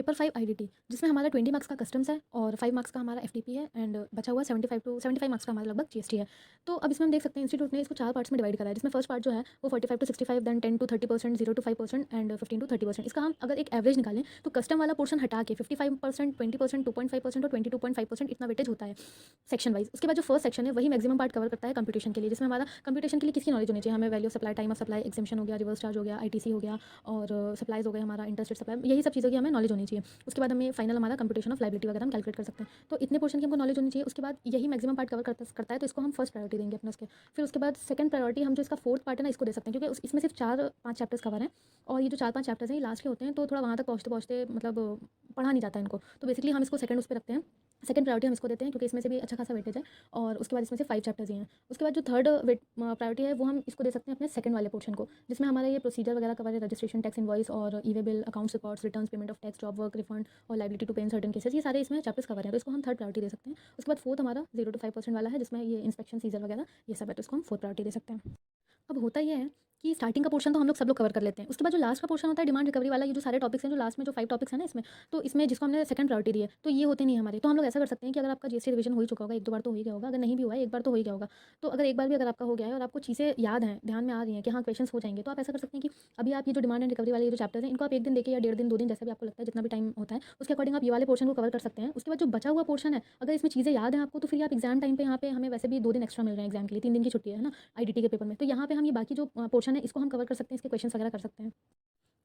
Paper 5 IDT, जिसमें हमारा 20 marks का कस्टम्स है और 5 मार्क्स का हमारा एफटीपी है एंड बचा हुआ 75 मार्क्स का हमारा लगभग जीएसटी है। तो अब इसमें हम देख सकते हैं इंस्टीट्यूट ने इसको 4 पार्ट्स में डिवाइड करा है, जिसमें फर्स्ट पार्ट जो है वो 45 to 65, then 10 to 30%, 0 to 5% and 15 to 30%। इसका हम अगर एक एवरेज निकालें तो कस्टम वाला पोर्शन हटा के 55%, 20%, 2.5% और 22.5% इतना वेटेज होता है सेक्शन वाइज। उसके बाद जो फर्स्ट सेक्शन है वही मैक्सिमम पार्ट कवर करता है कंप्यूटेशन के लिए, जिसमें हमारा कंप्यूटेशन के लिए किसकी नॉलेज होनी चाहिए, हमें value of supply, time of supply, exemption हो गया, रिवर्स चार्ज हो गया, आईटीसी हो गया और सप्लाइज हो गया, हमारा इंटरेस्ट सप्लाई, यही सब चीज़ों की हमें नॉलेज होनी चाहिए। उसके बाद हमें फाइनल हमारा कंप्यूटेशन ऑफ लाइबिलिटी वगैरह हम कैलकुलेट कर सकते हैं। तो इतने पोर्शन की हमको नॉलेज होनी चाहिए। उसके बाद यही मैक्सिमम पार्ट कवर करता है, तो इसको हम फर्स्ट प्रायोरिटी देंगे अपने उसके। फिर उसके बाद सेकंड प्रायोरिटी हम जो इसका फोर्थ पार्ट है ना इसको दे सकते हैं, क्योंकि इसमें सिर्फ 4-5 चैप्टर्स कवर हैं और ये जो 4-5 चैप्टर्स हैं ये लास्ट के होते हैं, तो थोड़ा वहाँ तक पहुँचते पहुँचते मतलब पढ़ा नहीं जाता है इनको। तो बेसिकली हम इसको सेकंड उस पर रखते हैं, सेकंड प्रायोरिटी हम इसको देते हैं, क्योंकि इसमें से भी अच्छा खासा वेटेज है। और उसके बाद इसमें से 5 चैप्टर्स ही हैं। उसके बाद जो थर्ड प्रायोरिटी है वो हम इसको दे सकते हैं अपने सेकंड वाले पोर्शन को, जिसमें हमारा ये प्रोसीजर वगैरह कवर है, रजिस्ट्रेशन, टैक्स इनवॉइस और e way bill, accounts records, returns, payment of tax, job work, refund और liability to pay in certain cases, ये सारे इसमें चैप्टर्स कवर हैं, तो इसको हम थर्ड प्रायोरिटी दे सकते हैं। उसके बाद फोर्थ हमारा 0 टू 5% वाला है, जिसमें ये इंस्पेक्शन, सीजर वगैरह ये सब है, तो इसको हम फोर्थ प्रायोरिटी दे सकते हैं। अब होता ये है कि स्टार्टिंग का पोर्शन तो हम लोग सब लोग कवर कर लेते हैं। उसके बाद जो लास्ट का पोर्शन होता है डिमांड रिकवरी वाला, ये जो सारे टॉपिक्स हैं, जो लास्ट में जो 5 टॉपिक्स हैं ना इसमें, तो इसमें जिसको हमने सेकंड प्रायोरिटी दी है, तो ये होते नहीं हमारे। तो हम लोग ऐसा कर सकते हैं कि अगर आपका जीएसटी रिवीजन हो ही चुका होगा, 1-2 बार तो हो ही गया होगा, अगर नहीं भी हुआ है 1 बार तो हो ही गया होगा। तो अगर एक बार भी अगर आपका हो गया है और आपको चीज़ें याद हैं, ध्यान में आ रही हैं कि हाँ क्वेश्चंस हो जाएँगे, तो आप ऐसा कर सकते हैं कि अभी आप ये जो डिमांड एंड रिकवरी वाले ये जो चैप्टर्स हैं, इनको आप 1 दिन देखिए या 1.5 दिन, 2 दिन, जैसा भी आपको लगता है, जितना भी टाइम होता है, उसके अकॉर्डिंग आप ये वाले पोर्शन को कवर कर सकते हैं। उसके बाद जो बचा हुआ पोर्शन है, अगर इसमें चीज़ें याद हैं आपको, तो फिर आप एग्जाम टाइम पे यहाँ पे हमें वैसे भी 2 दिन एक्स्ट्रा मिल रहे हैं एग्जाम के लिए, 3 दिन की छुट्टी है ना आईडीटी के पेपर में, तो यहाँ पे हम ये बाकी जो पोर्शन है इसको हम कवर कर सकते हैं, इसके क्वेश्चंस वगैरह कर सकते हैं।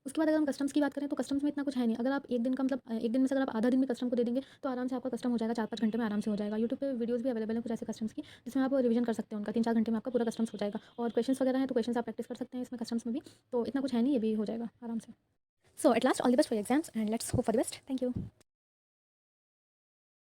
उसके बाद अगर हम कस्टम्स की बात करें तो कस्टम्स में इतना कुछ है नहीं। अगर आप एक दिन का मतलब एक दिन में से अगर आप आधा दिन भी कस्टम को दे देंगे तो आराम से आपका कस्टम हो जाएगा, 4-5 घंटे में आराम से हो जाएगा। यूट्यूब पे वीडियोस भी अवेलेबल हैं कुछ ऐसे कस्टम्स की, जिसमें आप रिवीजन कर सकते हैं उनका, 3-4 घंटे में आपका पूरा कस्टम्स हो जाएगा। और क्वेश्चंस वगैरह हैं तो क्वेश्चंस आप प्रैक्टिस कर सकते हैं इसमें कस्टम्स में भी, तो इतना कुछ है नहीं, ये भी हो जाएगा आराम से। So at last all the best for exams and let's hope for the best. Thank you.